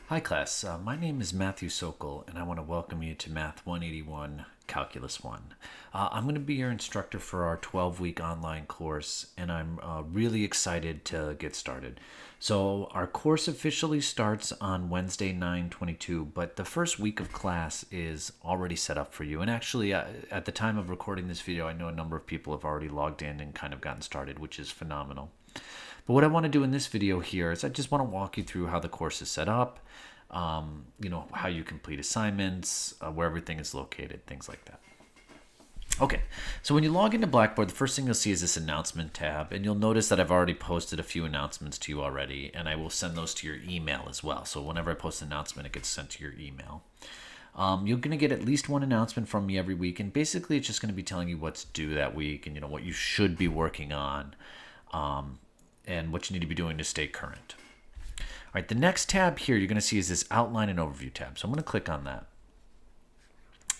Hi class, my name is Matthew Sokol and I want to welcome you to Math 181 Calculus 1. I'm going to be your instructor for our 12-week online course and I'm really excited to get started. So our course officially starts on Wednesday 9/22, but the first week of class is already set up for you. And actually at the time of recording this video, I know a number of people have already logged in and kind of gotten started, which is phenomenal. But what I want to do in this video here is I just want to walk you through how the course is set up, how you complete assignments, where everything is located, things like that. Okay, so when you log into Blackboard, the first thing you'll see is this announcement tab, and you'll notice that I've already posted a few announcements to you already, and I will send those to your email as well. So whenever I post an announcement, it gets sent to your email. You're going to get at least one announcement from me every week, and basically it's just going to be telling you what's due that week and what you should be working on. And what you need to be doing to stay current. All right, the next tab here you're going to see is this outline and overview tab. So I'm going to click on that.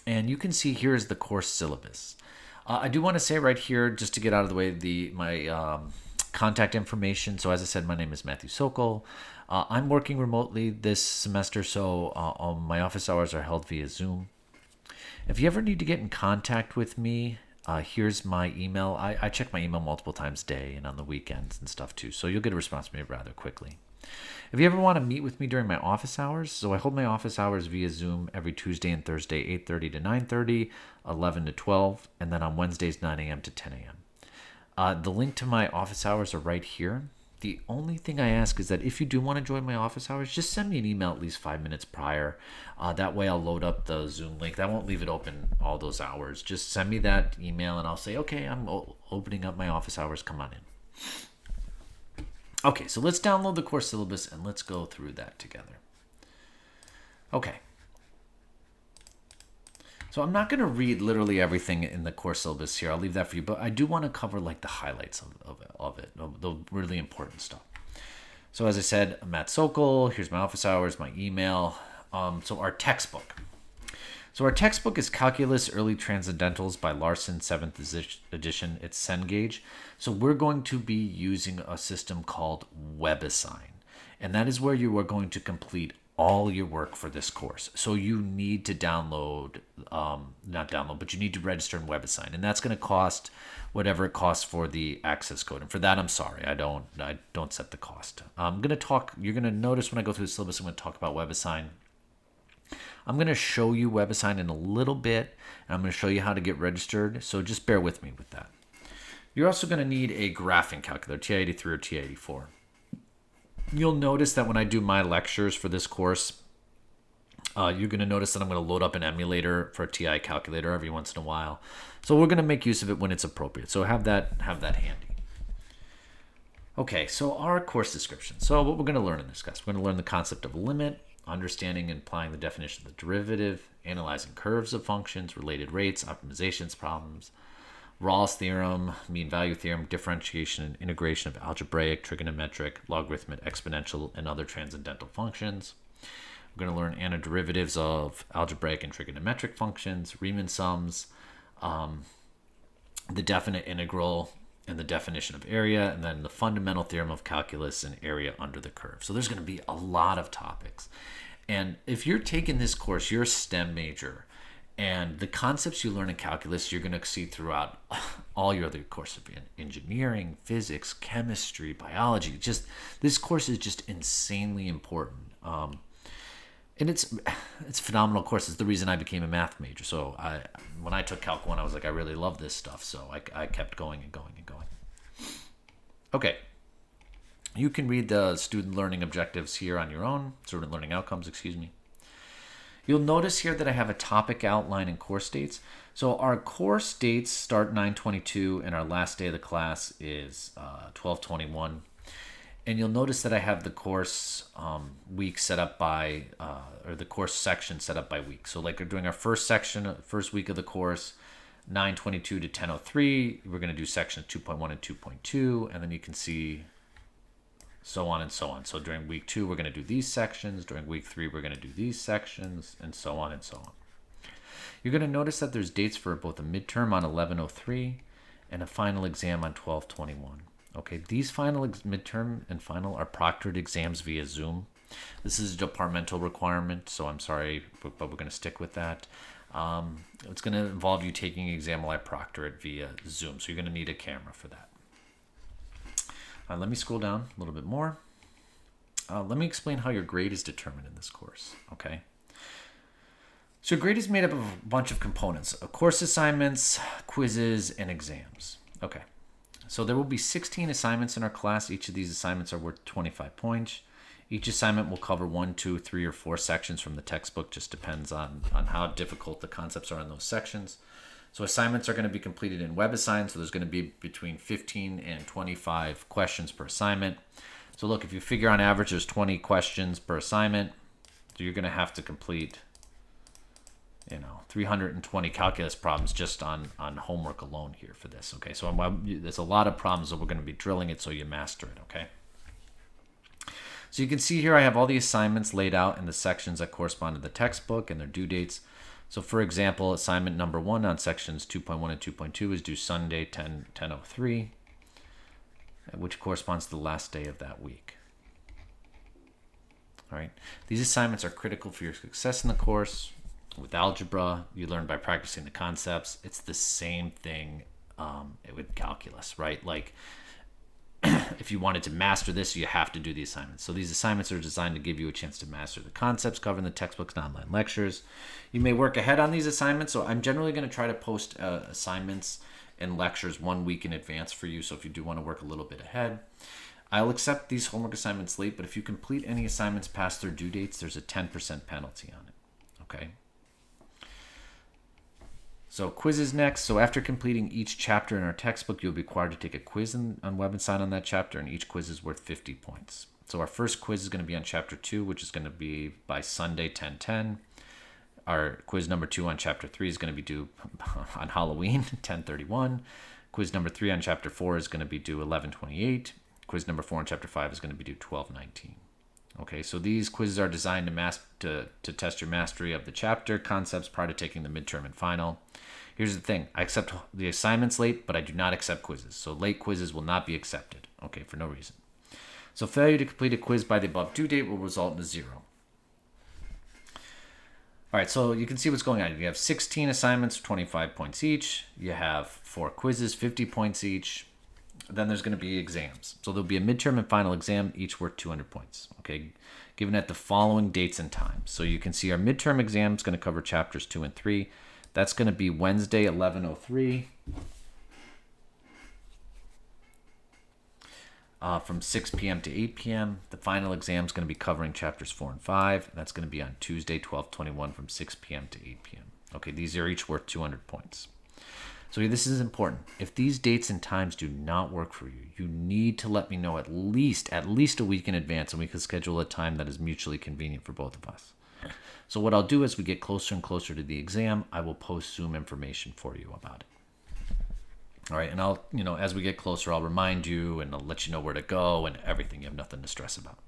And you can see here is the course syllabus. I do want to say right here, just to get out of the way, my contact information. So as I said, my name is Matthew Sokol. I'm working remotely this semester, so my office hours are held via Zoom. If you ever need to get in contact with me, here's my email. I check my email multiple times a day and on the weekends and stuff too, so you'll get a response from me rather quickly. If you ever want to meet with me during my office hours, so I hold my office hours via Zoom every Tuesday and Thursday, 8:30 to 9:30, 11 to 12, and then on Wednesdays, 9 a.m. to 10 a.m. The link to my office hours are right here. The only thing I ask is that if you do want to join my office hours, just send me an email at least 5 minutes prior. That way I'll load up the Zoom link. I won't leave it open all those hours. Just send me that email and I'll say, okay, I'm opening up my office hours. Come on in. Okay, so let's download the course syllabus and let's go through that together. Okay. So I'm not going to read literally everything in the course syllabus here. I'll leave that for you, but I do want to cover like the highlights of it, the really important stuff. So as I said, I'm Matt Sokol. Here's my office hours, my email. So our textbook. So our textbook is Calculus Early Transcendentals by Larson, 7th edition. It's Cengage. So we're going to be using a system called Webassign. And that is where you are going to complete all your work for this course. So you need to download, but you need to register in Webassign. And that's going to cost whatever it costs for the access code. And for that, I'm sorry, I don't set the cost. I'm going to talk, you're going to notice when I go through the syllabus, I'm going to talk about Webassign. I'm going to show you Webassign in a little bit, and I'm going to show you how to get registered. So just bear with me with that. You're also going to need a graphing calculator, TI-83 or TI-84. You'll notice that when I do my lectures for this course, you're going to notice that I'm going to load up an emulator for a TI calculator every once in a while. So we're going to make use of it when it's appropriate. So have that handy. Okay, so our course description. So what we're going to learn in this class, we're going to learn the concept of a limit, understanding and applying the definition of the derivative, analyzing curves of functions, related rates, optimizations problems, Rawls theorem, mean value theorem, differentiation and integration of algebraic, trigonometric, logarithmic, exponential, and other transcendental functions. We're going to learn antiderivatives of algebraic and trigonometric functions, Riemann sums, the definite integral, and the definition of area, and then the fundamental theorem of calculus and area under the curve. So there's going to be a lot of topics. And if you're taking this course, you're a STEM major, and the concepts you learn in calculus, you're going to see throughout all your other courses, engineering, physics, chemistry, biology. Just this course is just insanely important. And it's a phenomenal course. It's the reason I became a math major. So when I took Calc 1, I was like, I really love this stuff. So I kept going and going and going. Okay. You can read the student learning objectives here on your own. Student learning outcomes, excuse me. You'll notice here that I have a topic outline and course dates. So our course dates start 9/22 and our last day of the class is 12/21. And you'll notice that I have the course week set up by, or the course section set up by week. So like we're doing our first section, first week of the course, 9/22 to 10/03. We're going to do sections 2.1 and 2.2. And then you can see so on and so on. So during week 2, we're going to do these sections. During week 3, we're going to do these sections, and so on and so on. You're going to notice that there's dates for both a midterm on 11/03 and a final exam on 12/21. Okay, these final midterm and final are proctored exams via Zoom. This is a departmental requirement, so I'm sorry, but we're going to stick with that. It's going to involve you taking an exam while I proctor it via Zoom, so you're going to need a camera for that. Let me scroll down a little bit more. Let me explain how your grade is determined in this course, okay? So grade is made up of a bunch of components: course assignments, quizzes, and exams. Okay, so there will be 16 assignments in our class. Each of these assignments are worth 25 points. Each assignment will cover 1, 2, 3, or 4 sections from the textbook. Just depends on how difficult the concepts are in those sections. So assignments are going to be completed in Webassign, so there's going to be between 15 and 25 questions per assignment. So look, if you figure on average there's 20 questions per assignment, so you're going to have to complete 320 calculus problems just on homework alone here for this. Okay, so there's a lot of problems that we're going to be drilling it so you master it. Okay, so you can see here I have all the assignments laid out in the sections that correspond to the textbook and their due dates. So for example, assignment number 1 on sections 2.1 and 2.2 is due Sunday 10/03, which corresponds to the last day of that week. All right, these assignments are critical for your success in the course. With algebra, you learn by practicing the concepts. It's the same thing with calculus, right? Like if you wanted to master this, you have to do the assignments. So these assignments are designed to give you a chance to master the concepts covered in the textbooks and online lectures. You may work ahead on these assignments. So I'm generally going to try to post assignments and lectures 1 week in advance for you. So if you do want to work a little bit ahead, I'll accept these homework assignments late, but if you complete any assignments past their due dates, there's a 10% penalty on it. Okay. So quizzes next. So after completing each chapter in our textbook, you'll be required to take a quiz on Webassign on that chapter, and each quiz is worth 50 points. So our first quiz is going to be on chapter 2, which is going to be by Sunday 10/10. Our quiz number 2 on chapter 3 is going to be due on Halloween 10/31. Quiz number 3 on chapter 4 is going to be due 11/28. Quiz number 4 on chapter 5 is going to be due 12/19. Okay, so these quizzes are designed to test your mastery of the chapter concepts prior to taking the midterm and final. Here's the thing. I accept the assignments late, but I do not accept quizzes. So late quizzes will not be accepted, okay, for no reason. So failure to complete a quiz by the above due date will result in a 0. All right, so you can see what's going on. You have 16 assignments, 25 points each. You have 4 quizzes, 50 points each. Then there's going to be exams. So there'll be a midterm and final exam, each worth 200 points, okay, given at the following dates and times. So you can see our midterm exam is going to cover chapters 2 and 3. That's going to be Wednesday, 11/03, from 6 p.m. to 8 p.m. The final exam is going to be covering chapters 4 and 5. That's going to be on Tuesday, 12/21, from 6 p.m. to 8 p.m. Okay, these are each worth 200 points. So this is important. If these dates and times do not work for you, you need to let me know at least a week in advance, and we can schedule a time that is mutually convenient for both of us. So what I'll do as we get closer and closer to the exam, I will post Zoom information for you about it. All right, and I'll, as we get closer, I'll remind you and I'll let you know where to go and everything. You have nothing to stress about.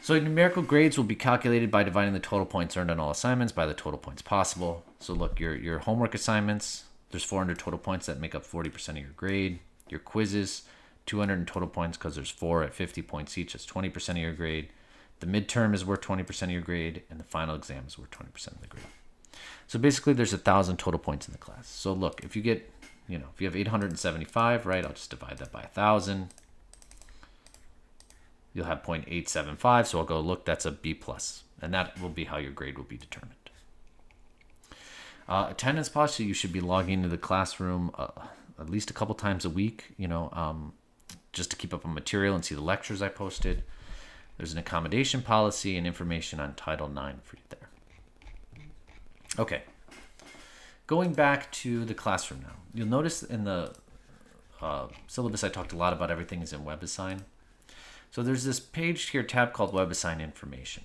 So numerical grades will be calculated by dividing the total points earned on all assignments by the total points possible. So look, your homework assignments, there's 400 total points that make up 40% of your grade. Your quizzes, 200 in total points because there's 4 at 50 points each. That's 20% of your grade. The midterm is worth 20% of your grade, and the final exam is worth 20% of the grade. So basically, there's 1,000 total points in the class. So look, if you get, if you have 875, right, I'll just divide that by 1,000. You'll have 0.875, so I'll go, look, that's a B+, and that will be how your grade will be determined. Attendance policy, you should be logging into the classroom at least a couple times a week, just to keep up on material and see the lectures I posted. There's an accommodation policy and information on Title IX for you there. Okay. Going back to the classroom now. You'll notice in the syllabus I talked a lot about everything is in Webassign. So there's this page here, tab called Webassign Information.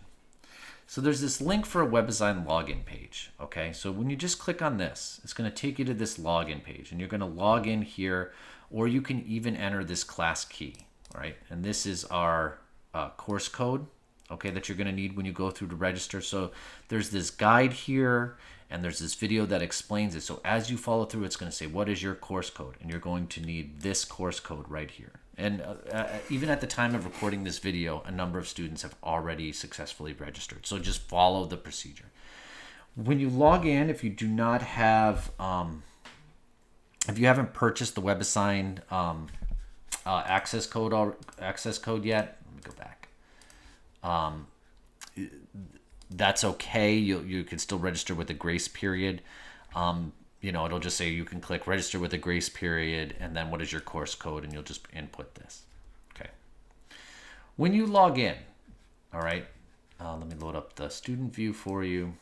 So there's this link for a Webassign login page. Okay, so when you just click on this, it's going to take you to this login page, and you're going to log in here, or you can even enter this class key. All right, and this is our course code, okay, that you're going to need when you go through to register. So there's this guide here, and there's this video that explains it. So as you follow through, it's going to say, what is your course code? And you're going to need this course code right here. And even at the time of recording this video, a number of students have already successfully registered. So just follow the procedure. When you log in, if you do not have, if you haven't purchased the Webassign access code yet, let me go back. That's okay. You can still register with a grace period. It'll just say you can click register with a grace period, and then what is your course code, and you'll just input this. Okay. When you log in, all right, let me load up the student view for you.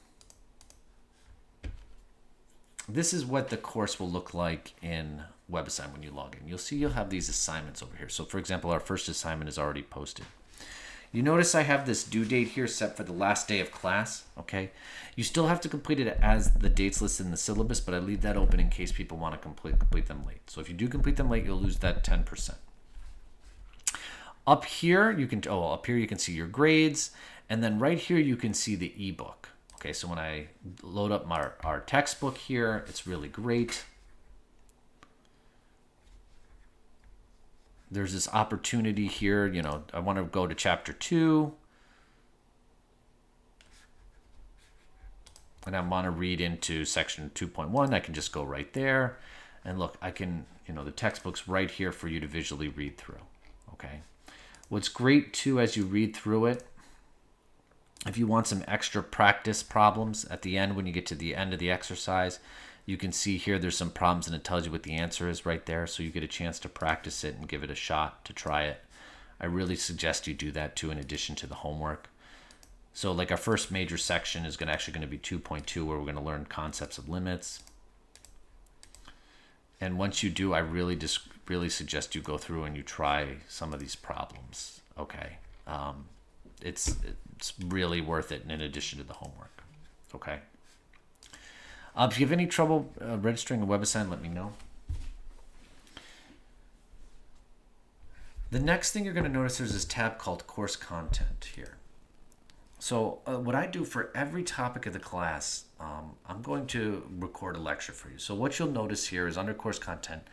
This is what the course will look like in Webassign when you log in. You'll see you'll have these assignments over here. So for example, our first assignment is already posted. You notice I have this due date here set for the last day of class, okay? You still have to complete it as the dates listed in the syllabus, but I leave that open in case people want to complete them late. So if you do complete them late, you'll lose that 10%. Up here, you can see your grades, and then right here you can see the ebook. Okay, so when I load up our textbook here, it's really great. There's this opportunity here, I want to go to chapter 2. And I want to read into section 2.1. I can just go right there. And look, I can, the textbook's right here for you to visually read through. Okay. What's great too, as you read through it, if you want some extra practice problems at the end, when you get to the end of the exercise, you can see here there's some problems and it tells you what the answer is right there. So you get a chance to practice it and give it a shot to try it. I really suggest you do that too, in addition to the homework. So like our first major section is actually going to be 2.2, where we're going to learn concepts of limits. And once you do, I really suggest you go through and you try some of these problems. Okay. It's really worth it in addition to the homework. Okay. If you have any trouble registering a Webassign, let me know. The next thing you're going to notice, there's this tab called Course Content here. So what I do for every topic of the class, I'm going to record a lecture for you. So what you'll notice here is under Course Content,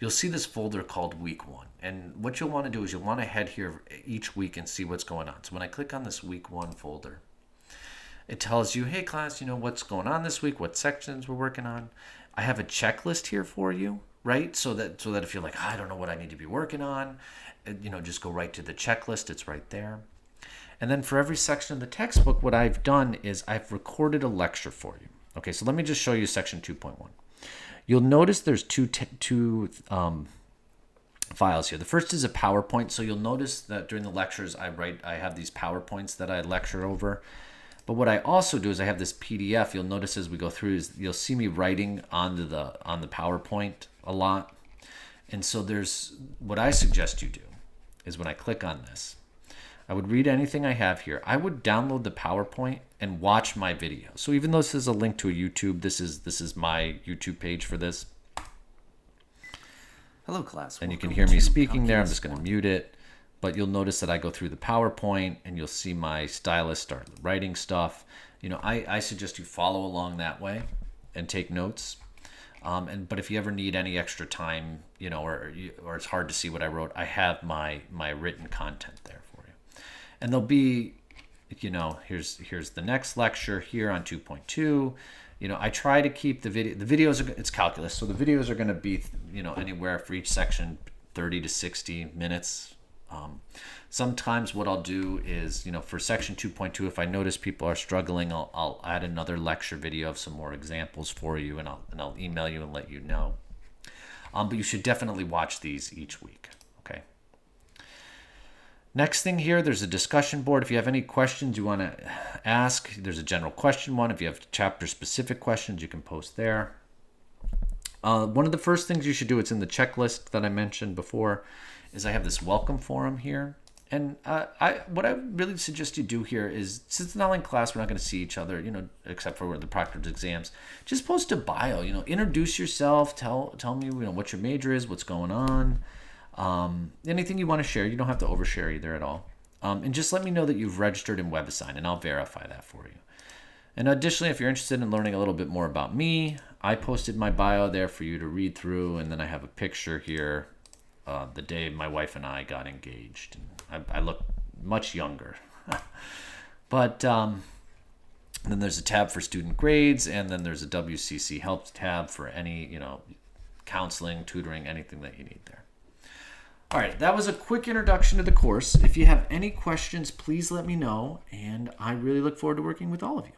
you'll see this folder called Week 1. And what you'll want to do is you'll want to head here each week and see what's going on. So when I click on this Week 1 folder, it tells you, hey class, what's going on this week, what sections we're working on. I have a checklist here for you, right? So that if you're like, I don't know what I need to be working on, just go right to the checklist. It's right there. And then for every section of the textbook, what I've done is I've recorded a lecture for you. Okay, so let me just show you section 2.1. You'll notice there's two files here. The first is a PowerPoint. So you'll notice that during the lectures, I have these PowerPoints that I lecture over. But what I also do is I have this PDF. You'll notice as we go through is you'll see me writing on the PowerPoint a lot. And so what I suggest you do is when I click on this, I would read anything I have here. I would download the PowerPoint and watch my video. So even though this is a link to a YouTube, this is my YouTube page for this. Hello class. And you can hear me speaking there. I'm just going to mute it. But you'll notice that I go through the PowerPoint and you'll see my stylus start writing stuff. I suggest you follow along that way and take notes. But if you ever need any extra time, or it's hard to see what I wrote, I have my written content there for you. And there'll be, here's the next lecture here on 2.2. I try to keep the videos, it's calculus. So the videos are going to be, anywhere for each section, 30 to 60 minutes. Sometimes what I'll do is, for section 2.2, if I notice people are struggling, I'll add another lecture video of some more examples for you, and I'll email you and let you know. But you should definitely watch these each week. Okay. Next thing here, there's a discussion board. If you have any questions you want to ask, there's a general question one. If you have chapter specific questions, you can post there. One of the first things you should do, it's in the checklist that I mentioned before, is I have this welcome forum here. And what I really suggest you do here is, since it's an online class, we're not going to see each other, except for the proctored exams. Just post a bio, introduce yourself, tell me, what your major is, what's going on, anything you want to share. You don't have to overshare either at all. And just let me know that you've registered in Webassign, and I'll verify that for you. And additionally, if you're interested in learning a little bit more about me, I posted my bio there for you to read through, and then I have a picture here the day my wife and I got engaged. And I look much younger. But then there's a tab for student grades, and then there's a WCC help tab for any, counseling, tutoring, anything that you need there. All right, that was a quick introduction to the course. If you have any questions, please let me know, and I really look forward to working with all of you.